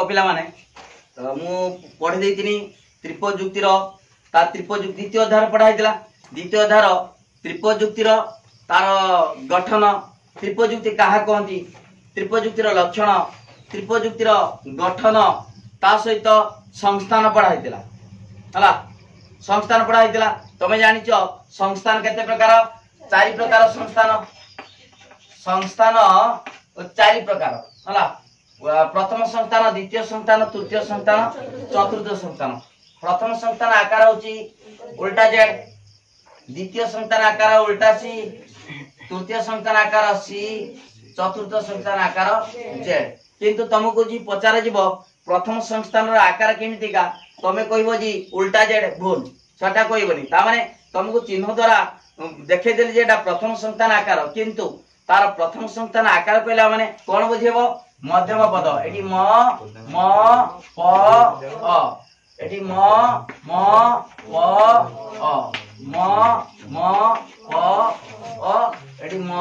पिला माने मु पढ़ी देइतिनी त्रिपजुक्तिर ता त्रिपजुक्ति द्वितीय अध्याय पढ़ाइतिला। द्वितीय अध्याय त्रिपजुक्तिर तार गठन, त्रिपजुक्ति काहा कहंती, त्रिपजुक्तिर लक्षण, त्रिपजुक्तिर गठन ता सहित संस्थान पढ़ाइतिला हला। संस्थान पढ़ाइतिला। तमे जानिछ संस्थान केते प्रकार? 4 प्रकार संस्थान। संस्थान 4 प्रकार हला। प्रथम संस्थान, द्वितीय संस्थान, तृतीय संस्थान, चतुर्थ संस्थान। प्रथम संस्थान आकार होची उल्टा जेड, द्वितीय संस्थान आकार उल्टा सी, तृतीय संस्थान आकार सी, चतुर्थ संस्थान आकार जेड। किंतु तुमको जी पचार जीव प्रथम संस्थान आकार केमितिका, तमे कहबो जी उल्टा जेड भूल, सेटा कहबोनी। ता माने तुमको चिन्ह द्वारा देखे देली जे एटा प्रथम संस्थान आकार, किंतु तार प्रथम संस्थान आकार कहला माने कोन बुझेबो? मध्यम पद। एटी म प अ, एटी म प अ, म प अ, एटी म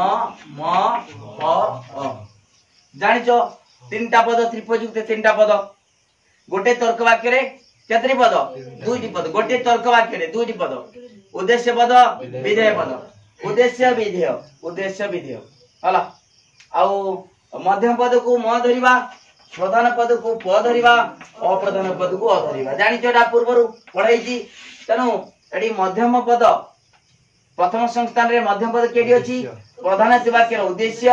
प अ। जानिचो तीनटा पद त्रिपजुक्त, तीनटा पद। गोटे तर्क वाक्य रे केतरी पद? 2टी पद। गोटे तर्क वाक्य रे 2टी पद। उद्देश्य पद, विधेय पद। उद्देश्य विधेय, उद्देश्य विधेय हला। आउ मध्यम पद को म धरिबा, प्रधान पद को प धरिबा, अप्रधान पद को अ धरिबा। जानिचो एटा पूर्वरु पढाइची। तनु एडी मध्यम पद प्रथम संस्थान रे मध्यम पद केडी अछि? प्रधान वाक्यर उद्देश्य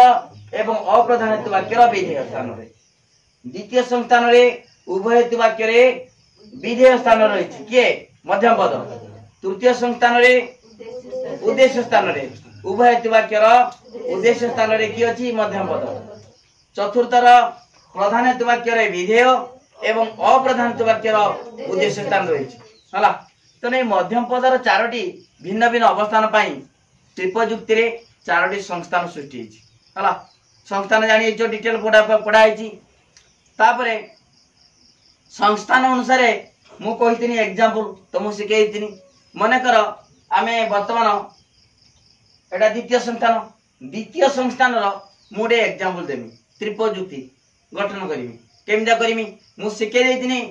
एवं अप्रधान वाक्यर विधेय स्थान रे। द्वितीय संस्थान रे उभय वाक्य रे विधेय स्थान रहिछि के मध्यम पद। तृतीय संस्थान रे उद्देश्य स्थान रे उभय वाक्यर उद्देश्य स्थान रे की अछि? मध्यम पद। चतुर्थर प्रधान वाक्य रे विधेय एवं अप्रधान वाक्यर उद्देश्य स्थान रहिछि हला। तो नै मध्यम पदर 4टी भिन्न भिन्न अवस्थान पई त्रिपजुक्ति रे 4टी संस्थान सृष्टि हिछि हला। संस्थान जानि जो डिटेल पढ़ा हिछि। तापरे संस्थान अनुसार मु कहितिनी एग्जांपल तुमु सिकेइतिनी। मने कर आमे वर्तमान एटा द्वितीय संस्थान, द्वितीय संस्थान रो मुडे एग्जांपल देमी। त्रिपजुक्ति गठन करिमी केमिदा करिमी मु सिके देइतिनी।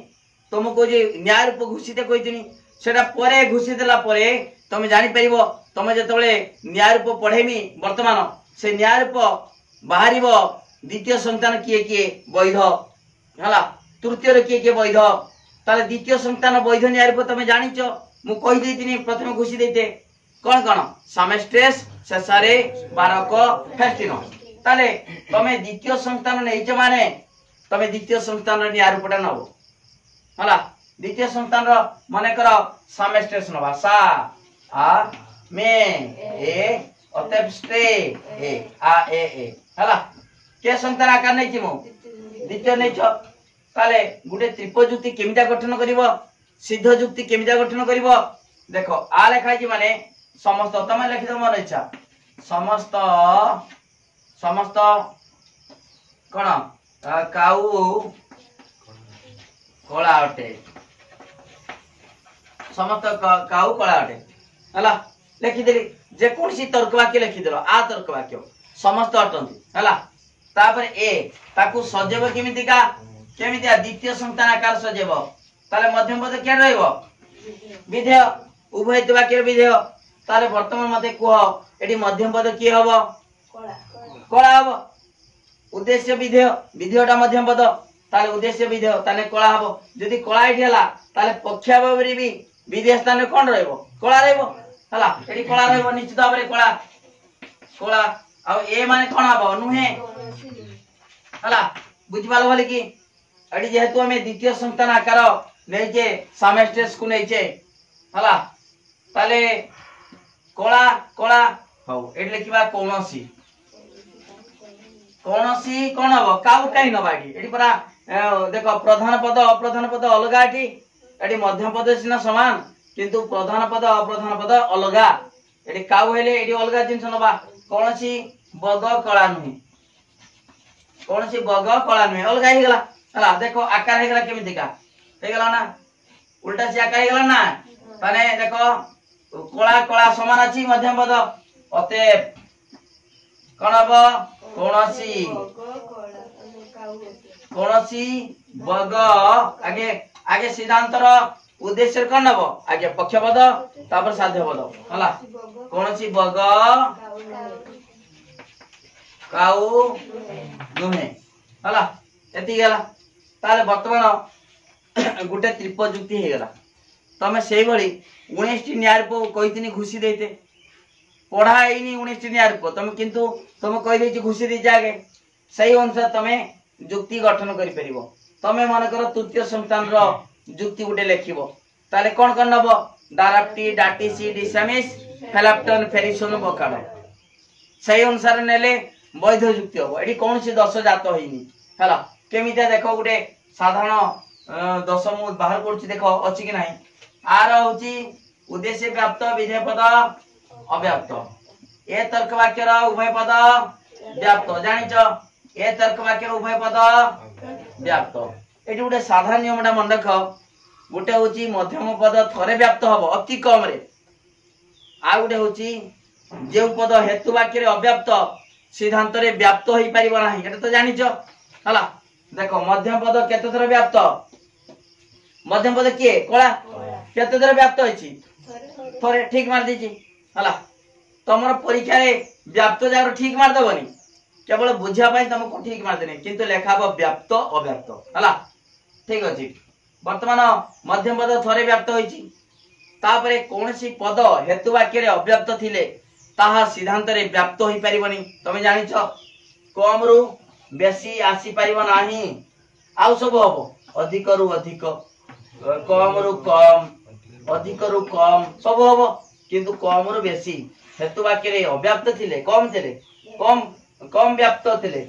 तुमको जे न्याय रूप घोषित कहितिनी सेटा परे घोषित देला परे तमे जानि परिबो। तमे जेतबेले न्याय रूप पढेमी वर्तमान से न्याय रूप बाहरिबो द्वितीय संस्थान किए किए वैध हला, तृतीय रे किए किए वैध। ताले द्वितीय संस्थान वैध न्याय रूप तमे जानिचो। मु कहि देइतिनी प्रथम घोषित देइते कोन कोन समेस्ट्रेस, सेसारे, बारक, फेस्टिनो। ताले तमे द्वितीय संस्थान नेइछ माने तमे द्वितीय संस्थान न्याय रूपटा नबो हला। द्वितीय संस्थान रो माने कर समेस्ट्रेस नबा सा आ मे ए अतएव स्टे ए आ ए हला। के संस्थान आकार नै छिमो द्वितीय नै छ। ताले गुटे त्रिपजुक्ति केमिदा गठन करिवो, सिद्ध जुक्ति केमिदा गठन करिवो? देखो आ लेखा छि माने समस्त, तमे लिखि दो मन इच्छा समस्त, समस्त कोन काऊ कला अटे, समस्त काऊ कला अटे हला। लिखि देली जे कोनसी तर्क वाक्य लिखि देलो आ तर्क वाक्य समस्त अटंती हला। तापर ए ताकू सजेब केमितिका, केमितिया द्वितीय संस्थान आकार सजेब। ताले मध्यम पद के रहइबो? विधेय। उभय वाक्य विधेय। ताले वर्तमान मते कह एडी मध्यम पद की हबो? कला हबो। उद्देश्य विधेय, विधेयटा मध्यम पद। ताले उद्देश्य विधेय ताले कला हबो। यदि कला एठी हला ताले पक्षावरी भी विधेय स्थान रे कोन रहइबो? कला रहइबो हला। एडी कला रहइबो निश्चित भाबरे कला, कला। आ ए माने कोन हबो? नुहे हला। बुझिबाल भले की एडी जेहेतु हमें द्वितीय संस्थान आकार नैचे समेस्ट्रेस को नैचे हला। ताले कला कला हो एडी लिखिबा कोनोसी, कोनोसी कोन हबो? काउ काई नबा एडी। एडी परा देखो प्रधान पद अप्रधान पद अलगा एडी। एडी मध्यम पद सिना समान किंतु प्रधान पद अप्रधान पद अलगा। एडी काउ हेले एडी अलगा जिंस नबा। कोनोसी बग कला नुही, कोनोसी बग कला नुही अलगा हे गला हला। देखो आकार हे गला केमितिका हे गला ना, उल्टा से आकार हे गला ना। ताने देखो कला कला समान अछि मध्यम पद। अतएव कोन हबो? कोनोसी कौनसी बग आगे आगे सिद्धांतर उद्देश्य कौन नब आगे पक्षपद तापर साध्यपद हला कौनसी बग काऊ नुहे हला एति गेला ताले वर्तमान गुटे त्रिपद जुक्ति हे गेला तमे सेही भली 19 टी न्याय रूप कहितनी घुसी देते पढ़ा आईनी 19 टी न्याय रूप तमे किंतु तमे कहि देछि घुसी दी जागे सही अनुसार तमे जुक्ति गठन करि परिबो तमे मन कर तृतीय संस्थान रो जुक्ति गुटे लेखिबो ताले कोन कोन नबो डाराप्टी डाटीसी डिसामिस फेलाप्टन फेरिसोन बकाड सही अनुसार नेले वैध जुक्ति हो एडी कोन से दश जात होइनी हला केमिता देखो गुटे साधारण दशम बाहर करछि देखो अछि कि नाही आर होछि उद्देश्य व्याप्त विधेय पद अव्याप्त ए तर्क वाक्य रो उभय पद व्याप्त जानिचो ए तर्क वाक्य रो उभय पद व्याप्त एटी गुटे साधारण नियमटा मन रख गुटे होछि मध्यम पद थरे व्याप्त हबो अति कम रे आ गुटे होछि जे पद हेतु वाक्य रे अव्याप्त सिद्धांत रे व्याप्त होई परिबो नाही एटा तो जानिचो हला देखो मध्यम पद केते थर व्याप्त मध्यम पद के कोला केते थर व्याप्त होइछि थरे ठीक मार दिछि हला तमर परीक्षा रे व्याप्त जागर ठीक मार दबनी केवल बुझिया पाई तुमको ठीक मार देने किंतु लेखाबो व्याप्त अव्याप्त हला ठीक अछि वर्तमान मध्यम पद थरे व्याप्त होइछि तापरे कोनसी पद हेतु वाक्य रे अव्याप्त थिले ताहा सिद्धांत रे व्याप्त होई परिबनी तमे जानिछो कम रु बेसी आसी परिबो नाही आउ सब हबो अधिक रु अधिक कम रु कम अधिक रु कम सब हबो किंतु कम रु बेसी हेतु वाक्य रे अव्याप्त थिले कम कम व्याप्त थिले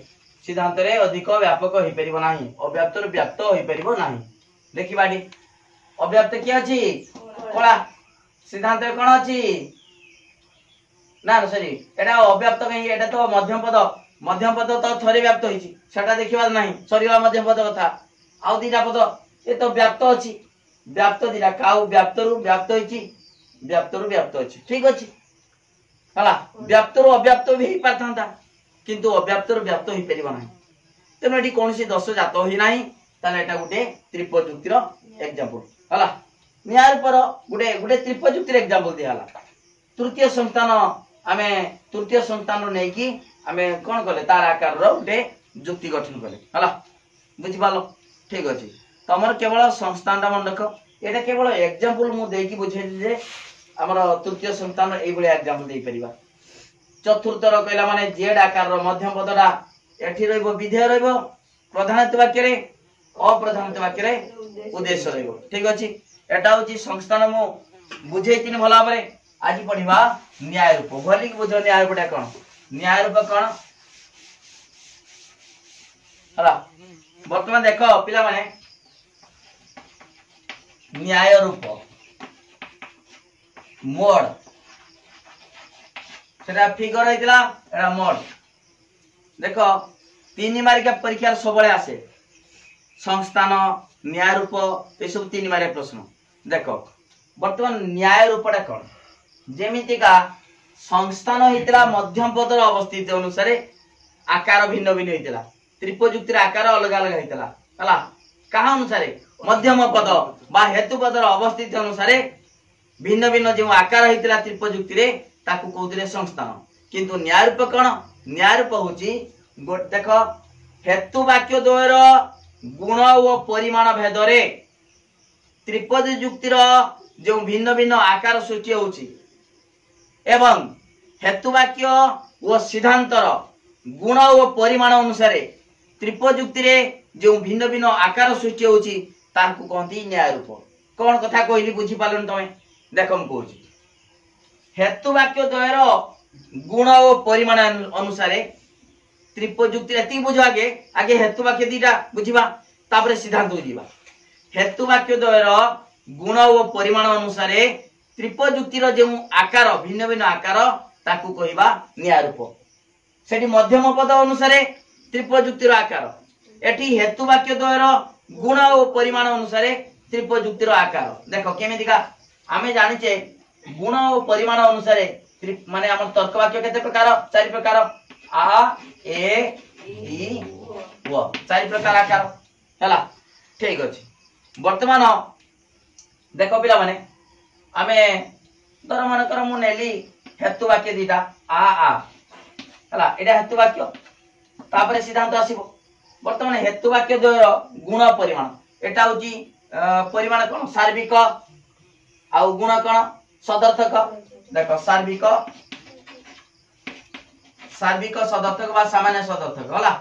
सिद्धांत रे अधिक व्यापक होई परिबो नाही अव्याप्त रु व्याप्त होई परिबो नाही देखि बाडी अव्याप्त की अछि कोला सिद्धांत रे कोन अछि ना सॉरी एटा अव्याप्त कहि एटा तो मध्यम पद तो थरे व्याप्त होइछि सेटा देखिबा नाही सरीला मध्यम पद कथा आउ दिटा पद ए तो व्याप्त अछि व्याप्त दिरा काउ व्याप्त रु व्याप्त अछि ठीक अछि हला व्याप्त रु अव्याप्त भी ही पारथांता किंतु अव्याप्त रु व्याप्त होई परिबा नाही तेनो एटी कोनसी दश जात होई नाही ताले एटा गुटे त्रिपद जुक्तिर एग्जांपल हला न्याय पर गुटे त्रिपद जुक्तिर एग्जांपल दियाला तृतीय संस्थान आमे तृतीय संस्थान नै कि आमे कोन कले तार आकार रो गुटे जुक्ति गठन कले हला बुझि पालो ठीक अछि तमर केवल संस्थानटा मन रख एटा केवल एग्जांपल मु देकी बुझेली जे हमर तृतीय संस्थान एई बळे एग्जांपल देई परिबा चतुर्थ रो कहला माने जेड आकार रो मध्यम पदडा एठी रहइबो विधेय रहइबो प्रधानत्व वाक्य रे अप्रधानत्व वाक्य रे उद्देश्य रहइबो ठीक अछि एटा होची संस्थान मु बुझेतिन भला बरे आज पढिबा न्याय रूप भली बुझ न्याय रूपटा कोन हला वर्तमान देखो पिला माने न्याय रूप मोड सेटा फिगर हैतिला एटा मोड देखो 3 मार्किया परीक्षा सबले आसे संस्थान न्याय रूप ए सब 3 मार्किया प्रश्न देखो वर्तमान न्याय रूपटा कोन जेमिति का संस्थान हेतिला मध्यम पदर अवस्थित अनुसार आकार भिन्न भिन्न हेतिला त्रिपद जुक्तिर आकार अलग अलग हेतिला हला कहा अनुसार मध्यम पद बा हेतु पदर अवस्थित अनुसार भिन्न भिन्न जो आकार हेतिला त्रिपद जुक्तिरे ताकू कहउतिले संस्थान किंतु न्याय रूप कोन न्याय रूप होची देखो हेतु वाक्य द्वयर गुण और परिमाण भेदरे त्रिपद जुक्तिर जो भिन्न भिन्न आकार सृष्टि होची एवं हेतु वाक्य और सिद्धांतर गुण और परिमाण अनुसार त्रिपद जुक्ति रे जो भिन्न भिन्न आकार सृष्टि होची ताकू कहती न्याय रूप कोन कथा कहली बुझी पालन तमे देखो हम कहूची हेतु वाक्य द्वयर गुण और परिमाण अनुसार त्रिपद जुक्ति रे ती बुझो आगे हेतु वाक्य दीटा बुझिबा तापर सिद्धांत बुझिबा हेतु वाक्य द्वयर गुण और परिमाण अनुसार त्रिपद जुक्तिर जो आकार भिन्न भिन्न आकार ताकू कहबा न्याय रूप सेठी मध्यम पद अनुसार त्रिपद जुक्तिर आकार एठी हेतु वाक्य द्वयर गुण और परिमाण अनुसार त्रिपद जुक्तिर आकार देखो केमितिका आमे जानिचे गुण और परिमाण अनुसार माने हमर तर्क वाक्य केते प्रकार 4 प्रकार आ ए ई वो चारि प्रकार आकार हैला ठीक अछि वर्तमान देखो पिला माने आमे धर मन कर मु नेली हेतु वाक्य दीटा आ हैला एटा हेतु वाक्य तापरे सिद्धांत आसीबो वर्तमान हेतु वाक्य द्वयर गुण परिमाण एटा होची परिमाण कोन सार्विक आ गुण कोन सदर्थक देखो सार्विक सदर्थक बा सामान्य सदर्थक होला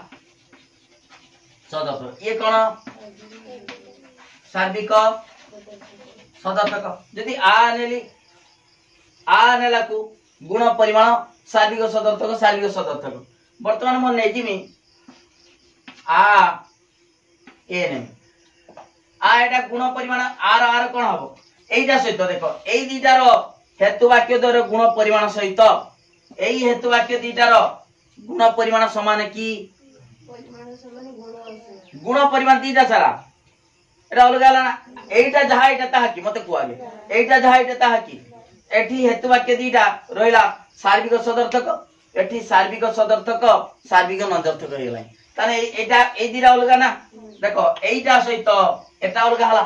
सदर्थक ये कोन सार्विक सदर्थक यदि आ नेला को गुण परिमाण सार्विक सदर्थक वर्तमान म नेजिमी आ ए ने आ एटा गुण परिमाण आर कोन हबो एइटा सहित देखो एई दीटार हेतु वाक्य द्वारा गुण परिमाण सहित एई हेतु वाक्य दीटार गुण परिमाण समान की गुण परिमाण दीटा सारा एटा अलग आला ना एइटा जहा एटा ताहा की मते कुआगे एइटा जहा एटा ताहा की एठी हेतु वाक्य दीटा रहिला सार्विक सदर्थक एठी सार्विक सदर्थक सार्विक नदर्थक हेला ताने एटा ए दीटा अलग ना देखो एइटा सहित एटा अलग हला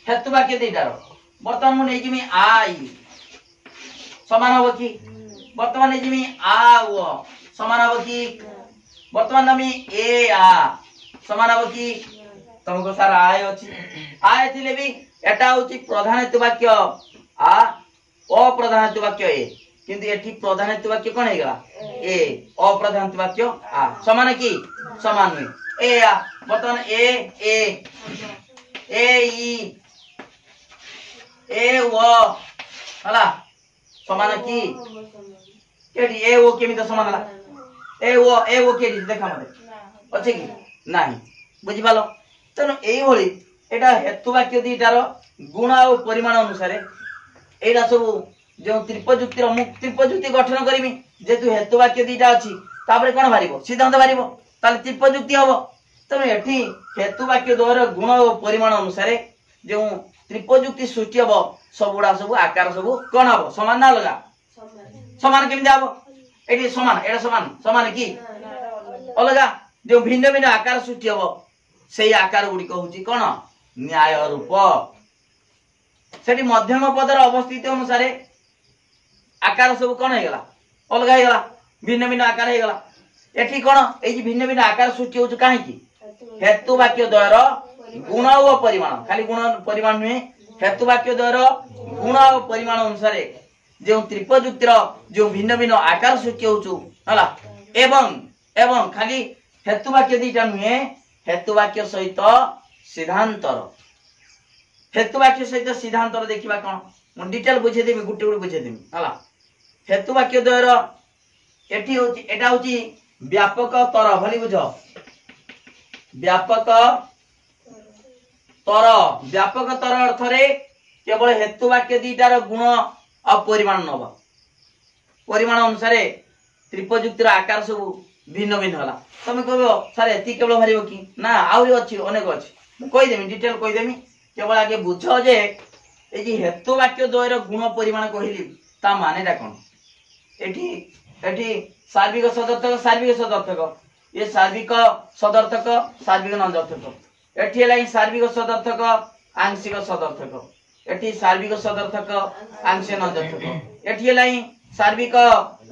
हेतु वाक्य दीटार वर्तमान मु नै जिमी आई समान हो की वर्तमान नै जिमी आ वो समान हो की वर्तमान नमी ए आ समान हो की तुमको सारा आय अछि आय थिले भी एटा होची प्रधान हेतु वाक्य आ अप्रधान हेतु वाक्य ए किंतु एठी प्रधान हेतु वाक्य कोन हेगला ए अप्रधान हेतु वाक्य आ समान की समान नै ए आ वर्तमान ए ई ए वो हला समान की केडी ए वो केमित समान हला ए वो केडी देखा मते अछि की नाही बुझि पालो तनो एई होली एटा हेतु वाक्य दीटार गुण और परिमाण अनुसार एटा सब जो त्रिपजुक्तिर त्रिपजुक्ति गठन करबी जेतु हेतु वाक्य दीटा अछि तापरे कोन भारिबो सिद्धांत भारिबो ताले त्रिपजुक्ति हबो तनो एठी हेतु वाक्य द्वारा गुण और परिमाण अनुसार जो त्रिपजुक्ति सृष्टि हबो सबुडा सब आकार सब कोन हबो समान ना लगा समान केमि जाबो एठी समान एटा समान की अलगा जो भिन्न भिन्न आकार सृष्टि हबो सेही आकार गुडी कहूची कोन न्याय रूप सेठी मध्यम पदर अवस्थित अनुसार आकार सब कोन हे गला अलगा हे गला भिन्न भिन्न आकार हे गला एठी कोन ए जी भिन्न भिन्न आकार सृष्टि होछ काहे की हेतु वाक्य द्वारा गुण और परिमाण खाली गुण परिमाण में हेतु वाक्य द्वारा गुण और परिमाण अनुसार जो त्रिपजुक्तिर जो भिन्न भिन्न आकार सृष्टि होछ हला एवं खाली हेतु वाक्य दीटा नुहे हेतु वाक्य सहित सिद्धांतर हेतु वाक्य सहित सिद्धांतर देखिबा कोन मु डिटेल बुझे देबी गुटे गुटे बुझे देबी हला हेतु वाक्य द्वारा एठी होची एटा होची व्यापक तर भली बुझो व्यापक तर अर्थ रे केवल हेतु वाक्य दीटार गुण और परिमाण नब परिमाण अनुसार त्रिपजुक्तिर आकार सब भिन्न भिन्न होला तमे कहबो सर एति केवल भरिबो की ना आउरी अछि अनेक अछि कहि देमी डिटेल कहि देमी केवल आगे बुझो जे ए जी हेतु वाक्य द्वयर गुण परिमाण कहिली ता मानेटा कोन एठी सार्विक सदर्थक ये सार्विक सदर्थक सार्विक नदर्थक एठी लाई सार्विक सदर्थक आंशिक सदर्थक एठी सार्विक सदर्थक आंशिक नदर्थक एठी लाई सार्विक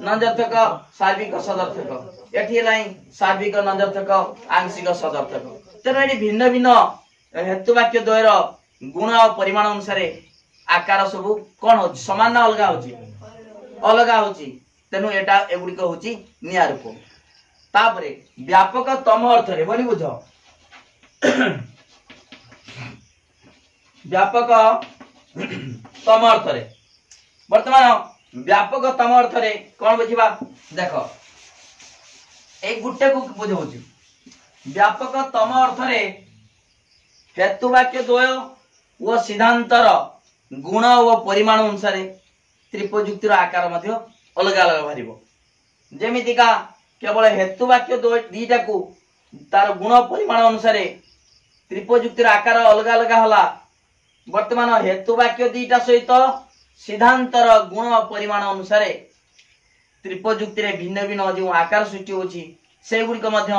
नदर्थक सार्विक सदर्थक एठी लाई सार्विक नदर्थक आंशिक सदर्थक तेनो एठी भिन्न भिन्न हेतु वाक्य द्वयर गुण और परिमाण अनुसार आकार सब कोन हो समान ना अलगा होची तेनु एटा एगुडी को होची निया रूप तापरे व्यापक तम अर्थ रे बोली बुझो व्यापक तम अर्थ रे वर्तमान व्यापक तम अर्थ रे कोन बुझिबा देखो एक गुटे को बुझौची व्यापक तम अर्थ रे हेतु वाक्य द्वय वो सिद्धांतर गुण और परिमाण अनुसार त्रिपजुक्तिर आकार मध्य अलग अलग भारिबो जेमितिका केवल हेतु वाक्य दीटा को तार गुण परिमाण अनुसार त्रिपजुक्तिर आकार अलग अलग हला वर्तमान हेतु वाक्य दीटा सहित सिद्धांतर गुण परिमाण अनुसार त्रिपजुक्तिर भिन्न भिन्न जो आकार सृष्टि होची से गुडी को मध्य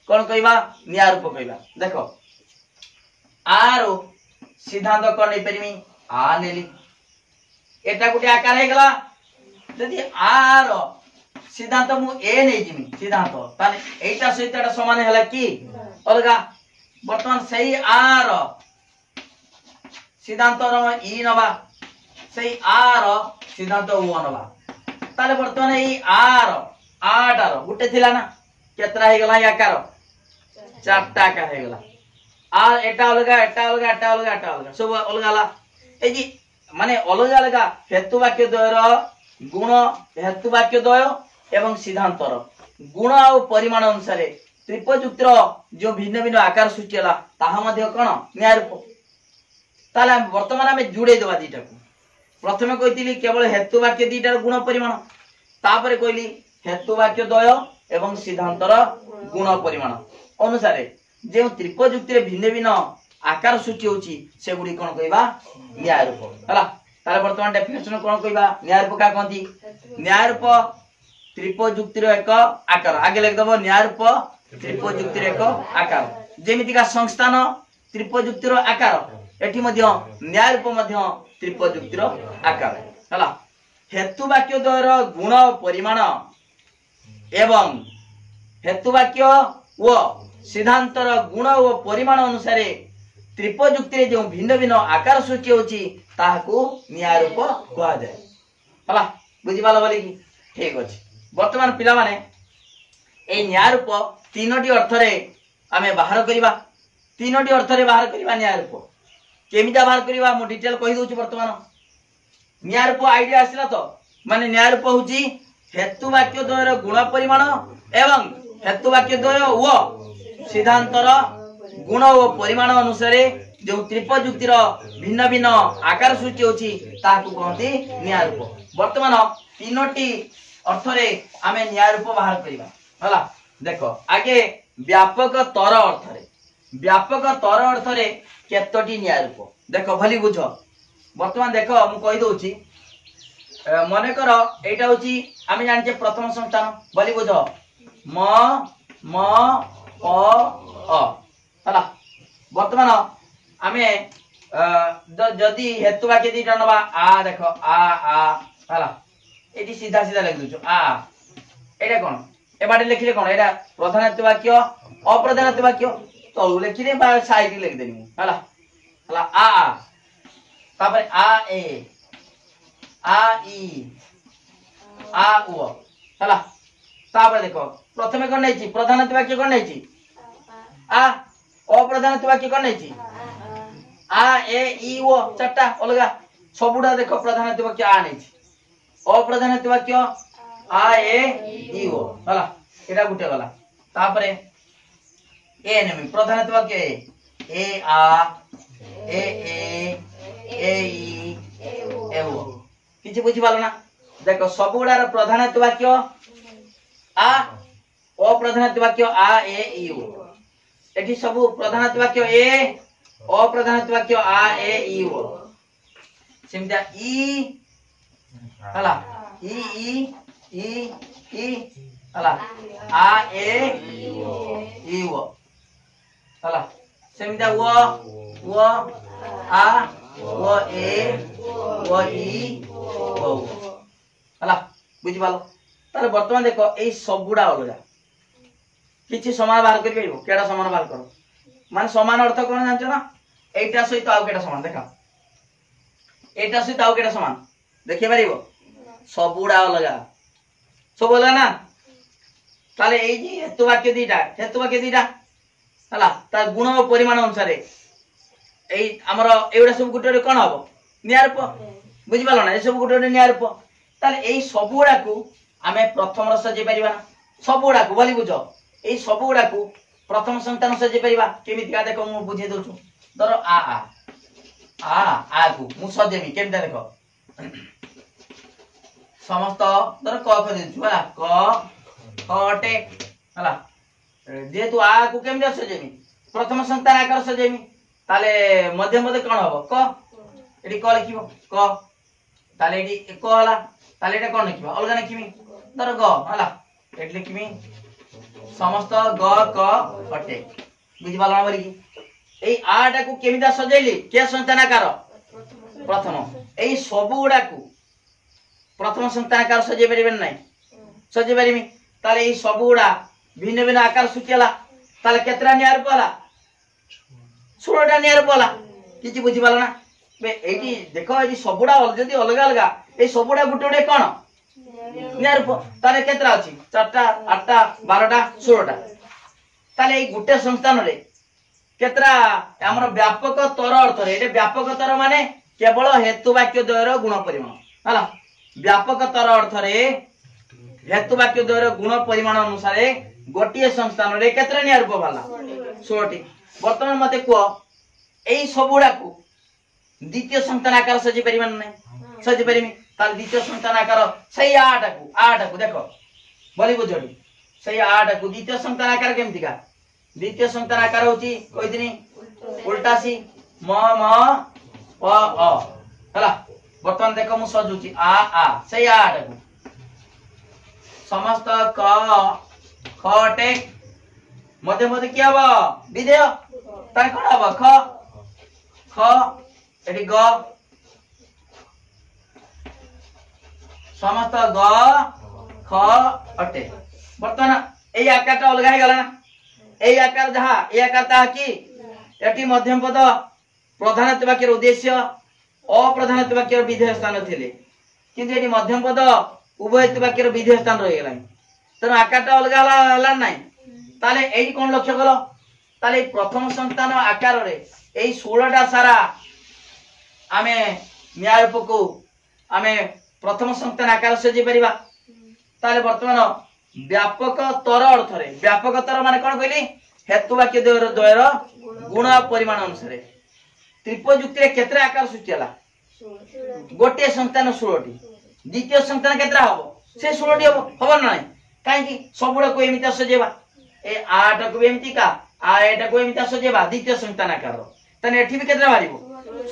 कौन कहवा निया रूप कहवा देख आर सिद्धांत कौन नहीं पारिमी आ नेली एटा गोटे आकार है गला यदि आर सिद्धांत मु ए नहीं जिमी सिद्धांत ताने एटा सहित एटा समान हैला कि अलगा वर्तमान सही आर सिद्धांत र ई नबा सही आर सिद्धांत उ नबा ताले वर्तमान ई आर आटार गुटे थिला ना केतरा हे गला आकार चारटा आकार हे गला आ एटा अलगा एटा अलगा एटा अलगा एटा अलगा सब अलगा ला ए जी माने अलगा अलगा हेतु वाक्य द्वयर गुण हेतु वाक्य द्वय एवं सिद्धांतर गुण और परिमाण अनुसार त्रिपयुक्तिर जो भिन्न भिन्न आकार सृष्टि हला ताहा मध्ये कोन न्याय रूप ताले वर्तमान आमे जुड़े देबा दीटा को प्रथमे कहितली केवल हेतु वाक्य दीटार गुण परिमाण तापरे कहली हेतु वाक्य द्वय एवं सिद्धांतर गुण परिमाण अनुसार जे त्रिपयुक्तिर भिन्न भिन्न आकार सृष्टि होची से गुडी कोन कहबा न्याय रूप हला ताले वर्तमान डेफिनेशन कोन कहबा न्याय रूप का कहंती न्याय रूप त्रिपयुक्तिर एक आकार आगे लिख दबो न्याय रूप त्रिपयुक्तिर एक आकार जेमिति का संस्थान त्रिपयुक्तिर आकार एठी मध्य न्याय रूप मध्य त्रिपयुक्तिर आकार हला हेतु वाक्य द्वयर गुण परिमाण एवं हेतु वाक्य व सिद्धांतर गुण व परिमाण अनुसार त्रिपयुक्तिर जो भिन्न भिन्न आकार सृष्टि होची ताहाकू न्याय रूप कहा जाए हला बुझि पालो बोली कि ठीक अछि वर्तमान पिला माने ए न्याय रूप तीनोटी अर्थ रे आमे बाहर करिबा तीनोटी अर्थ रे बाहर करिबा न्याय रूप केमिता बाहर करिबा मु डिटेल कहि दोछु वर्तमान न्याय रूप आईडिया आसिला तो माने न्याय रूप होची हेतु वाक्य द्वयर गुण परिमाण एवं हेतु वाक्य द्वय व सिद्धांतर गुण व परिमाण अनुसार जो त्रिपयुक्तिर भिन्न भिन्न आकार सृष्टि होची ताहाकू कहंती न्याय रूप वर्तमान तीनोटी अर्थ रे आमे न्याय रूप बाहर करिबा हला देखो आगे व्यापक तर अर्थ रे केतोटी न्याय रूप देखो भली बुझ वर्तमान देखो मु कहि दोची मने कर एटा होची आमे जानिचे प्रथम संस्थान भली बुझ म म प अ हला वर्तमान आमे जदि हेतु वाक्य दीटा नबा आ देखो आ हला एटी सीधा सीधा लिख दोछु आ एटा कोन ए बाटे लिखिले कोन एटा प्रधान हेतु वाक्य अप्रधान हेतु वाक्य तो लिखिले बा साइड लिख देनी हला हला आ तापर आ ए आ ई आ उ हला तापर देखो प्रथमे कोन नै छी प्रधान हेतु वाक्य कोन नै छी आ अप्रधान हेतु वाक्य कोन नै छी आ ए ई ओ चारटा अलगा सबुडा देखो प्रधान हेतु वाक्य आ नै छी अप्रधान हेतु वाक्य आ ए ई ओ हला एटा गुटे गला तापरे ए नेमी प्रधान हेतु वाक्य ए आ ए ई ए ओ किछि बुझि पालो ना देखो सबुडार प्रधान हेतु वाक्य आ अप्रधान हेतु वाक्य आ ए ई ओ एठी सब प्रधान हेतु वाक्य ए अप्रधान हेतु वाक्य आ ए ई ओ सिमता ई हला ई हला आ ए ई ओ हला सेमिता वो आ वो ए वो ई वो हला बुझि पालो ताले वर्तमान देखो एई सबुडा अलगा किछि समान बाहर करि परिबो केडा समान बाहर करो माने समान अर्थ कोन जानछो ना एटा सहित आउ केडा समान देखा एटा सहित आउ केडा समान देखि परिबो सबुडा अलगा सब अलगा ना ताले एई जी हेतु वाक्य दीटा हला ता गुण और परिमाण अनुसार एई हमर एउडा सब गुटे कोन हबो न्याय रूप बुझि पालो ना ए सब गुटे न्याय रूप ताले एई सबुडा को आमे प्रथम रस जे परिबा ना सबुडा को बोली बुझो एई सबुडा को प्रथम संतान सजे परिबा केमिति का देखो मु बुझे दोछु धरो आ को मु सजेमी केमिति देखो समस्त धरो क क देछु हला क खटे हला जेतु आ को केमिति सजेमी प्रथम संतान आकार सजेमी ताले मध्य मध्य कोन हबो क एडी क लिखिबो क ताले एडी क हला ताले एटा कोन लिखिबो अलगा लिखिमी धरो ग हला एडी लिखिमी समस्त ग क अटे बुझी पाला बोली एई आटा को केमिदा सजेली के संतानाकार प्रथम एई सब गुडा को प्रथम संतानाकार सजे परिबेन नै सजे परिमी ताले एई सब गुडा भिन्न भिन्न आकार सुचेला ताले केतरा नियार पला 16टा नियार पला किछि बुझी पाला ना बे एटी देखो एटी सबुडा जदी अलग अलग ए सबुडा गुटे गुटे कोन नियार प ताले केतरा अछि 4टा 8टा 12टा 16टा ताले एई गुटे संस्थान रे केतरा हमर व्यापक तर अर्थ रे एटे व्यापक तर माने केवल हेतु वाक्य द्वयर गुण परिमाण हला व्यापक तर अर्थ रे हेतु वाक्य द्वयर गुण परिमाण अनुसार गोटिए संस्थान रे केतरा नियार प वाला 16टी वर्तमान मते को एई सबुडा को द्वितीय संतान आकार सजी परिमान नै सजी परिमी ताल द्वितीय संतान आकार सही 8 को देखो बोली बुझोडी सही 8 को द्वितीय संतान आकार केमति का द्वितीय संतान आकार होची कहिदिनी उल्टा सी म प अ हला वर्तमान देखो मु सजुची आ सही 8 को समस्त क ख टे मध्य मध्य क्या हबो विधेय तार कोन हबो ख एटी ग समस्त ग ख अटे वर्तमान एई आकारटा अलग हे गला ना एई आकार जहा एई आकार ता की एटी मध्यम पद प्रधानत्व वाक्यर उद्देश्य अप्रधानत्व वाक्यर विधेय स्थान थिले किंतु एटी मध्यम पद उभयत्व वाक्यर विधेय स्थान रहि गेला तनो आकारटा अलग हला नै ताले एई कोन लक्ष्य कलो ताले प्रथम संतान आकार रे एई 16टा सारा आमे न्यायप को आमे प्रथम संतान आकार सजी परिबा ताले वर्तमान व्यापक तर अर्थ रे व्यापक तर माने कोन कहली हेतु वाक्य द्वयर गुण परिमाण अनुसार त्रिपयुक्त रे केतरा आकार सुचेला गोटे संतान 16टी द्वितीय संतान केतरा हबो से 16टी हबो नै काहे कि सबुडा को एमिता सजेबा ए 8 को एमिति का आ एटा को एमिता सजेबा द्वितीय संतान आकार तने एठी भी केतरा बारिबो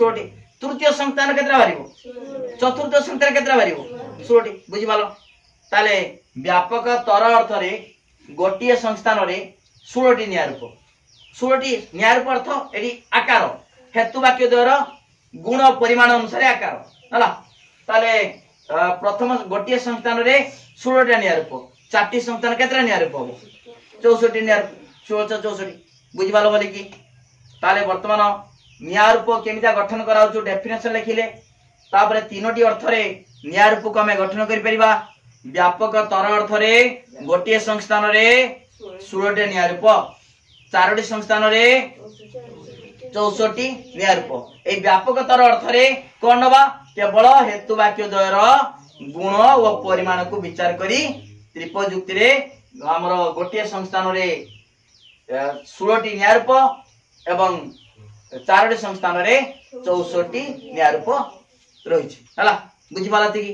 16टी तृतीय संतान केतरा बारिबो चतुर्थ संतान केतरा बारिबो 16टी बुझि पालो ताले व्यापक तर अर्थ रे गोटिए संस्थान रे 16टी न्यायरूप 16टी न्यायरूप अर्थ एडी आकार हेतु वाक्य द्वारा गुण परिमाण अनुसार आकार हला ताले प्रथम गोटिए संस्थान रे 16टा न्यायरूप चारटी संस्थान केतरा न्यायरूप हो 64टी न्यायरूप 16 64 बुझि पालो बोली की ताले वर्तमान न्यायरूप केमिता गठन कराउछु डेफिनेशन लिखिले तापरे तीनोटी अर्थ रे न्यायरूप को हमें गठन करि परिबा व्यापक तर अर्थ रे गोटिए संस्थान रे 16टी न्यायरूप चारोटी संस्थान रे 64टी न्यायरूप ए व्यापक तर अर्थ रे कोन बा केवल हेतु वाक्य द्वयर गुण और परिमाण को विचार करी त्रिपयुक्त रे हमर गोटिए संस्थान रे 16टी न्यायरूप एवं चारोटी संस्थान रे 64टी न्यायरूप रहिछि हला बुझि पालाती की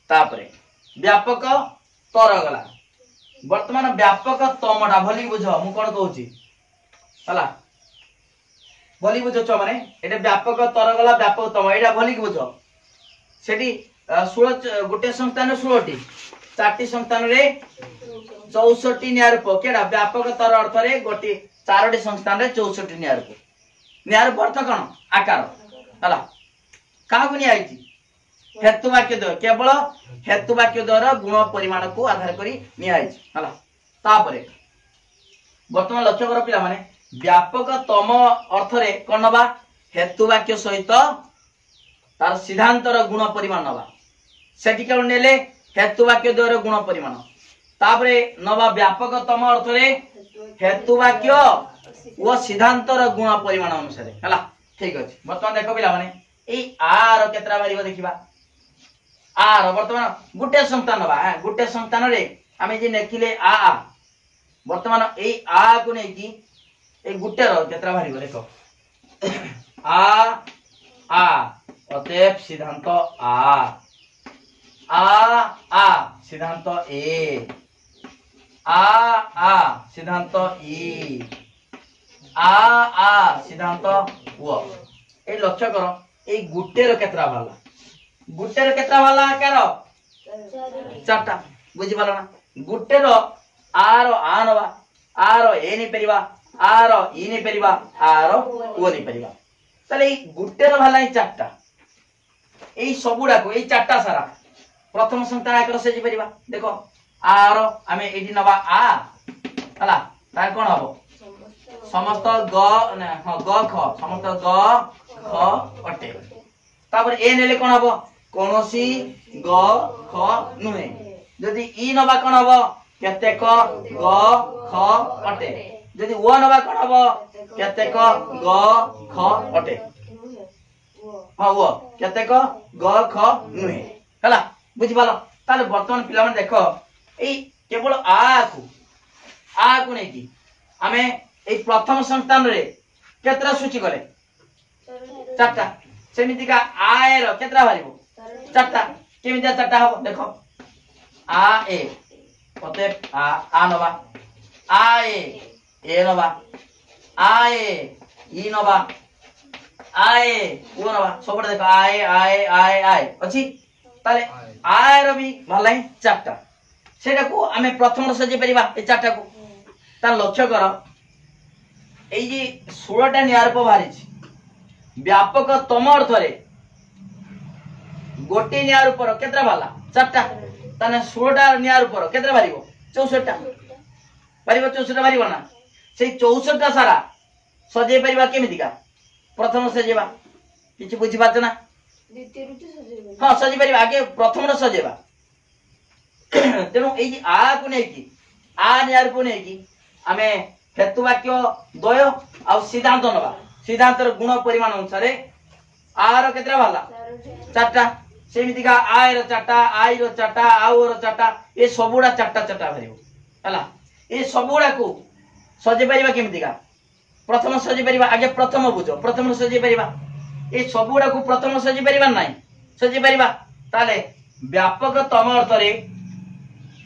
तापरे व्यापक तर गला वर्तमान व्यापक तमडा भली बुझ मु कोन कहूची हला भली बुझ छ माने एटा व्यापक तर गला व्यापक तम एटा भली बुझ सेठी 16 गोटे संस्थान रे 16टी चारटी संस्थान रे 64टी न्यायरूप केडा व्यापक तर अर्थ रे गोटे चारोटी संस्थान रे 64टी न्यायरूप न्यायरूप अर्थ कोन आकार हला काहा को न्यायची हेतु वाक्य द्वय केवल हेतु वाक्य द्वारा गुण परिमाण को आधार करी न्यायची हला तापरे वर्तमान लक्ष्य कर पिला माने व्यापक तम अर्थ रे कोन बा हेतु वाक्य सहित तार सिद्धांतर गुण परिमाण नबा सेठी केवल नेले हेतु वाक्य द्वारा गुण परिमाण तापरे नबा व्यापक तम अर्थ रे हेतु वाक्य वो सिद्धांतर गुण परिमाण अनुसार हला ठीक अछि वर्तमान देखो पिला माने ए आर केतरा बारिबो देखिबा आर वर्तमान गुटे संतान बा गुटे संतान रे आमे जे नेखिले आ वर्तमान ए आ को नै की ए गुटे रो केतरा बारिबो देखो आ अतएव सिद्धांत आ सिद्धांत ए आ सिद्धांत ई आ सिद्धांत व ए लक्ष्य करो ए गुटे रो केतरा वाला गुटे रो केतरा वाला आकार चारटा बुझि पालो ना गुटे रो आ रो आ नबा आर ए नहीं परिबा आर इ नहीं परिबा आर ओ नहीं परिबा ताले ए गुटे रो भाला चारटा ए सबुडा को ए चारटा सारा प्रथम संतान आकर से परिबा देखो आर आमे एडी नबा आ हला ता कोन हबो समस्त ग ग ख समस्त ग ख अटे तापर ए नेले कोन हबो कोनोसी ग ख नुहे जदि इ नबा कोन हबो केतेक ग ख अटे जदि ओ नबा कोन हबो केतेक ग ख अटे हां वो केतेक ग ख नुहे हला बुझि पालो ताले वर्तमान पिला मन देखो ए केवल आ को नै कि हमें ए प्रथम संतान रे केतरा सूची करे चारटा सेमिति का आ रो केतरा भारिबो चारटा केमिति चारटा हो देखो आ ए ओते आ नबा आ ए नबा आ इ नबा आ ओ नबा सबड देखो आ अछि ताले आ रो भी भलाई चारटा सेटा को हमें प्रथम सजे परिबा ए चारटा को ता लक्ष्य कर ए जे 16 टा न्यारप भारी छी व्यापक तम अर्थ रे गोटे न्यार ऊपर केतरा भाला चारटा ताने 16 टा न्यार ऊपर केतरा भारीबो 64 टा भारीबो 64 भारीबो ना सेई 64 टा सारा सजे परिबा केमिति का प्रथम सजेबा किछि बुझि पाछ ना द्वितीय रुचि सजेबा हां सजे परिबा आगे प्रथम रो सजेबा तेणु ए आ को नै कि आ न्यार को नै कि हमें हेतु वाक्य द्वय आ सिद्धांत नबा सिद्धांत रो गुण परिमाण अनुसार आ रो केतरा भाला चारटा सेमिति का आ रो चारटा आई रो चारटा आउ रो चारटा ए सबुडा चारटा चारटा भरिबो हला ए सबुडा को सजे परिबा केमिति का प्रथम सजे परिबा आगे प्रथम बुझो प्रथम सजे परिबा ए सबुडा को प्रथम सजे परिबा नाही सजे परिबा ताले व्यापक तम अर्थ रे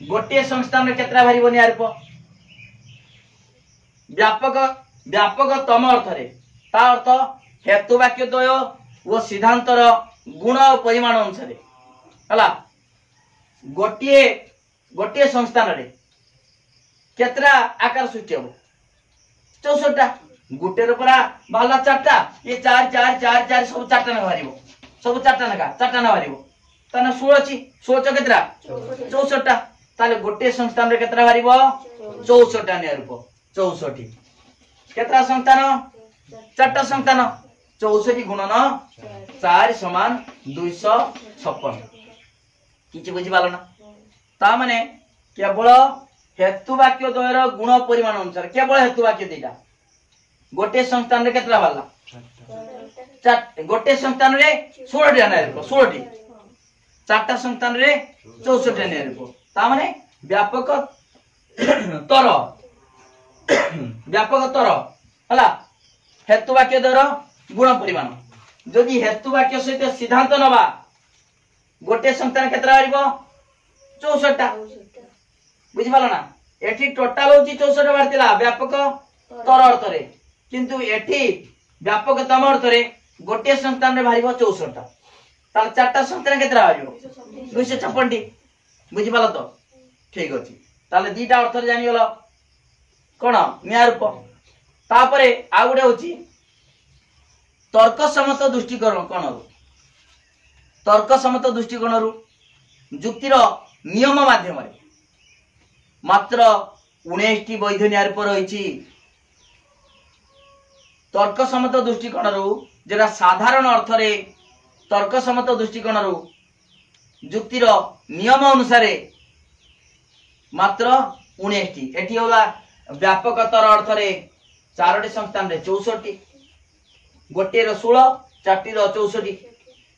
गोटे संस्थान रे केतरा भरिबो न्यारप व्यापक तम अर्थ रे ता अर्थ हेतु वाक्य द्वय वो सिद्धांत रो गुण और परिमाण अनुसार हला गोटे संस्थान रे केतरा आकार सृष्टि हो 64 टा गुटे रो परा भाला चारटा ये 4 4 4 4 सब चारटा न भरिबो सब चारटा न भरिबो तने 16 छी 16 केतरा 64 टा ताले गोटे संस्थान रे केतरा भरिबो 64 टा ने रूप 64 केतरा संस्थान चारटा संस्थान 64 गुणन 4 समान 256 किछि बुझि पालो ना ता माने केवल हेतु वाक्य द्वयर गुण परिमाण अनुसार केवल हेतु वाक्य देटा गोटे संस्थान रे केतरा बाला चार गोटे संस्थान रे 16 टा ने रूप 16 टी चारटा संस्थान रे 64 टा ने रूप ता माने व्यापक तर हला हेतु वाक्य द्वारा गुण परिमाण जदि हेतु वाक्य सहित सिद्धांत नबा गोटे संस्थान केतरा आरिबो 64 टा बुझि पालो ना एठी टोटल होची 64 बारतिला व्यापक तर अर्थ रे किंतु एठी व्यापक तम अर्थ रे गोटे संस्थान रे भारिबो 64 टा ताल चारटा संस्थान केतरा आरिबो 256 टी बुझि पालो तो ठीक अछि ताले दीटा अर्थ रे जानि गेलो कोन न्यारूप तापरे आ गुडे होची तर्कसम्मत दृष्टिकोण कोन तर्कसम्मत दृष्टिकोण रु जुक्तिर नियम माध्यम रे मात्र 19 टी वैध न्यारूप रहिछि तर्कसम्मत दृष्टिकोण रु जेरा साधारण अर्थ रे तर्कसम्मत दृष्टिकोण रु जुक्तिर नियम अनुसार मात्र 19 टी एठी होला व्यापक तर अर्थ रे 4 टी संस्थान रे 64 टी गोटे रो 16 4 रो 64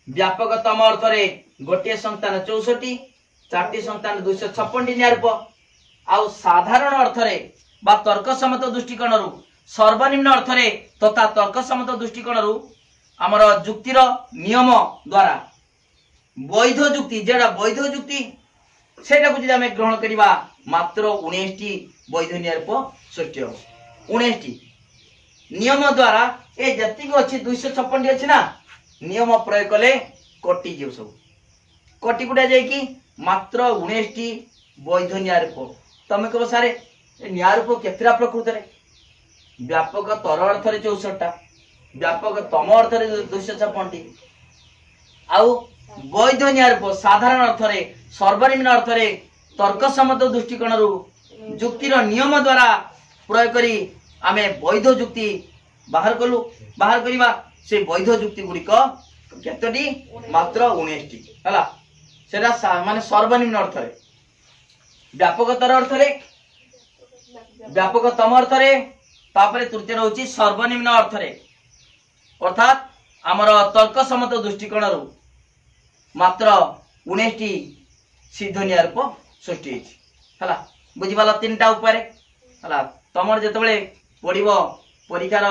व्यापक तम अर्थ रे गोटे संस्थान 64 टी 4 टी संस्थान 256 टी न्यारूप आउ साधारण अर्थ रे बा तर्कसम्मत दृष्टिकोण रु सर्वनिम्न अर्थ रे तथा तर्कसम्मत दृष्टिकोण रु हमर जुक्तिर नियम द्वारा वैध जुक्ति जेडा वैध जुक्ति सेटा को जदि हमें ग्रहण करिबा मात्र 19 टी वैध न्यारूप सृष्टि हो 19 टी नियम द्वारा ए जति को अछि 256 टी अछि ना नियम प्रयोग कले कोटि जेउ सब कोटि गुडा जाय कि मात्र 19 टी वैध न्यारूप तमे को सारे न्याय रूप केतरा प्रकृत रे व्यापक तर अर्थ रे 64टा व्यापक तम अर्थ रे 256टी आउ वैध न्याय रूप साधारण अर्थ रे सर्वनिम्न अर्थ रे तर्कसम्मत दृष्टिकोण रु जुक्तिर नियम द्वारा प्रयोग करी आमे वैध जुक्ति बाहर कलु बाहर करिबा से वैध जुक्ति गुडी को केतटी मात्र 19टी हला सेटा माने सर्वनिम्न अर्थ रे व्यापकतर अर्थ रे व्यापकतम अर्थ रे तापरे तृतीय रहउची सर्वनिम्न अर्थ रे अर्थात हमर तर्कसम्मत दृष्टिकोण रु मात्र 19टी सिद्ध न्याय रूप सृष्टि होइछि हला बुझि पाला तीनटा ऊपर हला तमर जेतबेले पढिबो परीक्षार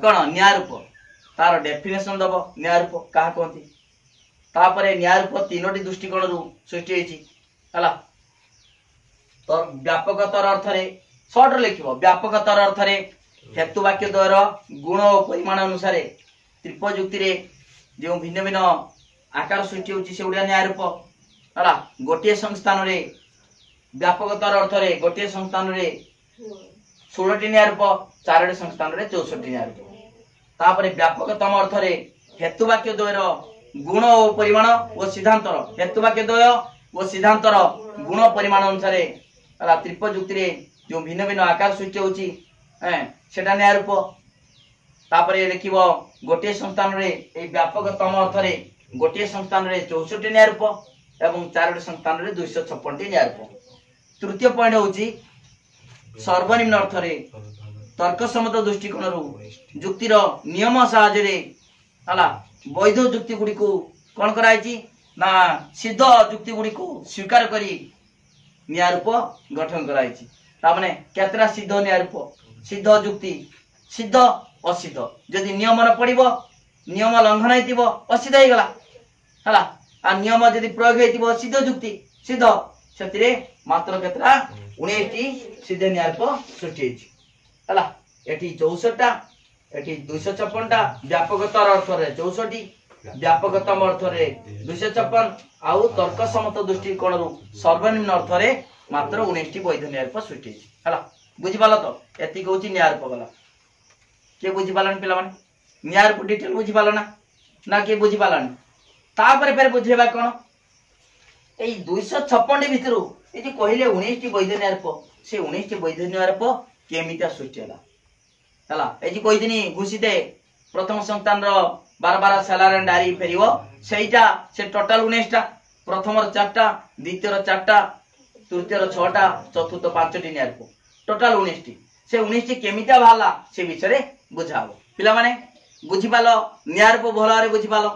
कोन न्याय रूप तार डेफिनेशन दबो न्याय रूप काहा कहंती तापरे न्याय रूप तीनोटी दृष्टिकोण रु सृष्टि होइछि हला तो व्यापकतर अर्थ रे शॉर्ट लिखिबो व्यापकतर अर्थ रे हेतु वाक्य द्वयर गुण और परिमाण अनुसार त्रिप जुक्ति रे जो भिन्न भिन्न आकार सृष्टि होछि से उडिया न्याय रूप हला गोटे संस्थान रे व्यापकतर अर्थ रे गोटे संस्थान रे 16टी न्याय रूप 4टी संस्थान रे 64टी न्याय रूप तापरे व्यापकतम अर्थ रे हेतु वाक्य द्वयर गुण और परिमाण और सिद्धांतर हेतु वाक्य द्वय और सिद्धांतर गुण परिमाण अनुसार हला त्रिप जुक्ति रे जो भिन्न भिन्न आकार सृष्टि होछि सेटा न्याय रूप तापरे देखिबो गोटे संस्थान रे ए व्यापकतम अर्थ रे गोटे संस्थान रे 64टी न्याय रूप एवं 4टी संस्थान रे 256टी न्याय रूप तृतीय पॉइंट होछि सर्वनिम्न अर्थ रे तर्कसम्मत दृष्टिकोण रु जुक्तिर नियम साहाय्य रे हला वैध जुक्ति गुडी को कोन कराइछि ना सिद्ध जुक्ति गुडी को स्वीकार करी न्याय रूप गठन कराइछि ता माने केतरा सिद्ध न्याय रूप सिद्ध जुक्ति सिद्ध असिद्ध जदि नियम न पडिबो नियम लंघन हेतिबो असिद्ध हे गला हला आ नियम जदि प्रयोग हेतिबो सिद्ध जुक्ति सिद्ध सेतिरे मात्र केतरा 19टी सिद्ध न्याय रूप सृष्टि होइछि हला एठी 64टा एठी 256टा व्यापकतर अर्थ रे 64टी व्यापकतम अर्थ रे 256 आउ तर्कसम्मत दृष्टिकोण रु सर्वनिम्न अर्थ रे मात्र 19टी वैध न्याय रूप सृष्टि होइछि हला बुझि पाला तो एति कहउछि न्याय रूप गला के बुझि पालन पिला माने न्याय रूप डिटेल बुझि पाला ना के बुझि पालानी तापरे फेर बुझेबा कोन एई 256टी भितरु ए जे कहिले 19टी वैध न्याय रूप से 19टी वैध न्याय रूप केमिता सृष्टि हला हला ए जे कहि दिनी घुसिते प्रथम संस्थान रो 12 सैलरी डायरी फेरिवो सेइटा से टोटल 19टा प्रथम रो 4टा द्वितीय रो 4टा तृतीय रो 6टा चतुर्थ 5टी न्याय रूप टोटल 19टी से 19टी केमिता भाला से विषय रे बुझाओ पिला माने बुझि पालो न्याय रूप भलो रे बुझि पालो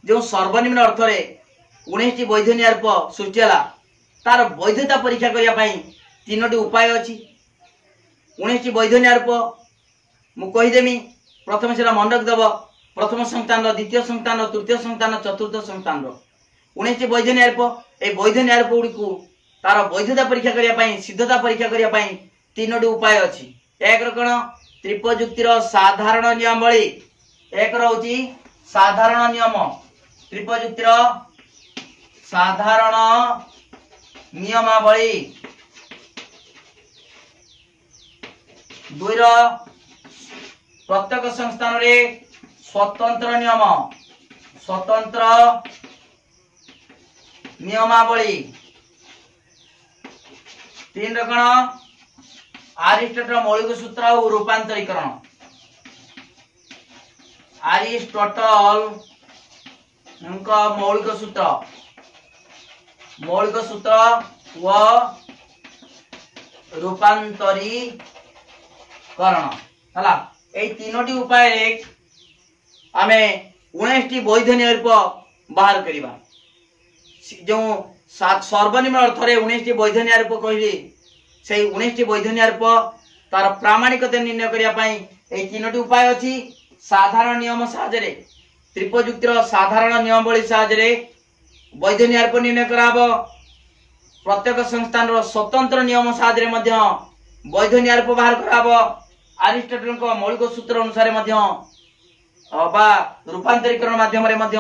जो सर्वनिम्न अर्थ रे 19टी वैध न्याय रूप सृष्टि हला तार वैधता परीक्षा करिया पई तीनोटी उपाय अछि 19टी वैध न्याय रूप मु कहि देमी प्रथम सेला मन रख दबो प्रथम संस्थान रो द्वितीय संस्थान रो तृतीय संस्थान रो चतुर्थ संस्थान रो 19टी वैध न्याय रूप ए वैध न्याय रूप गुडी को तार वैधता परीक्षा करिया पई सिद्धता परीक्षा करिया पई तीनोटी उपाय अछि एक रो कोन त्रिप जुक्तिर साधारण नियमावली एक रहउची साधारण नियम त्रिप जुक्तिर साधारण नियमावली दुई रो प्रत्येक संस्थान रे स्वतंत्र नियमावली तीन रो कोन अरिस्टोटल मौलिक सूत्र और रूपांतरीकरण अरिस्टोटल मौलिक सूत्र व रूपांतरीकरण हला ए तीनोटी उपाय रे आमे 19टी वैध न्याय रूप बाहर करिबा जो सर्वनिम्न अर्थ रे 19टी वैध न्याय रूप कहली से 19टी वैध न्याय रूप तार प्रामाणिकता निर्णय करिया पई ए तीनोटी उपाय अछि साधारण नियम साहाय्य रे त्रिप जुक्तिर साधारण नियमावली साहाय्य रे वैध न्याय रूप निर्णय कराबो प्रत्येक संस्थान रो स्वतंत्र नियम साहाय्य रे मध्य वैध न्याय रूप बाहर कराबो अरिस्टोटल को मौलिक सूत्र अनुसार मध्य बा रूपांतरीकरण माध्यम रे मध्य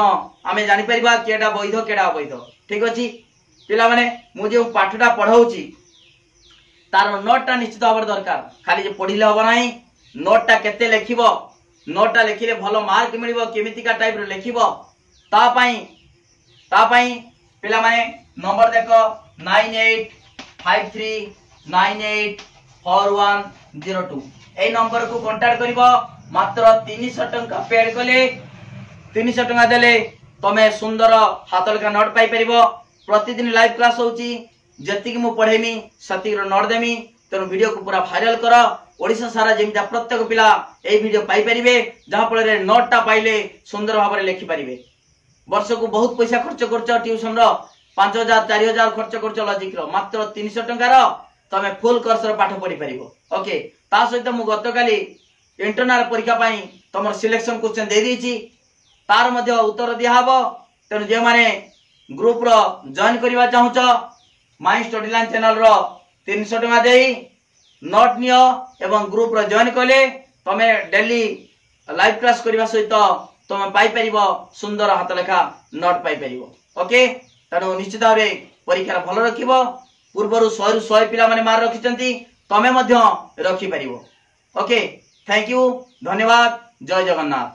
आमे जानि परिबा केडा वैध केडा अवैध ठीक अछि पिला माने मु जे पाठटा पढाउची तार नोटटा निश्चित भाव दरकार खाली जे पढ़िले हम ना नोटटा केते लिखिबो नोटटा लिखिले भलो मार्क मिलिबो केमितिका टाइप रो लिखिबो ता पई पिला माने नंबर देखो 9853984102 ए नंबर को कांटेक्ट करिवो मात्र 300 टंका पेड कले 300 टंका देले तमे सुंदर हातलका नोट पाई परिबो प्रतिदिन लाइव क्लास होची जति मु पढ़ेमी सती नोट देमी तेणु वीडियो को पूरा भाइराल कर ओडिशा सारा जेमिता प्रत्येक पिला ए वीडियो पाई परिबे जहा फल रे नोटटा पाइले सुंदर भाव में लिखि परिबे वर्ष को बहुत पैसा खर्च करछ ट्यूशन रो 5000 4000 खर्च करछ लॉजिक रो मात्र 300 टंका रो तमे फुल कोर्स रो पाठ पढ़ी परिबो ओके ता सहित मु गतकाली इंटरनल परीक्षा पाई तमर सिलेक्शन क्वेश्चन दे दीची तार मध्ये उत्तर दिया हबो तेणु जे माने ग्रुप रो जॉइन करबा चाहूछ माय स्टडी लाइन चैनल रो 300 टका देई नोट नियो एवं ग्रुप रो जॉइन कले तमे डेली लाइव क्लास करबा सहित तमे पाई परिबो सुंदर हाथ लेखा नोट पाई परिबो ओके तनो निश्चित भावे परीक्षा भल रखिबो पूर्वरु 100 रु 100 पिला माने मार रखिचंती तमे मध्य रखि परिबो ओके थैंक यू धन्यवाद जय जगन्नाथ।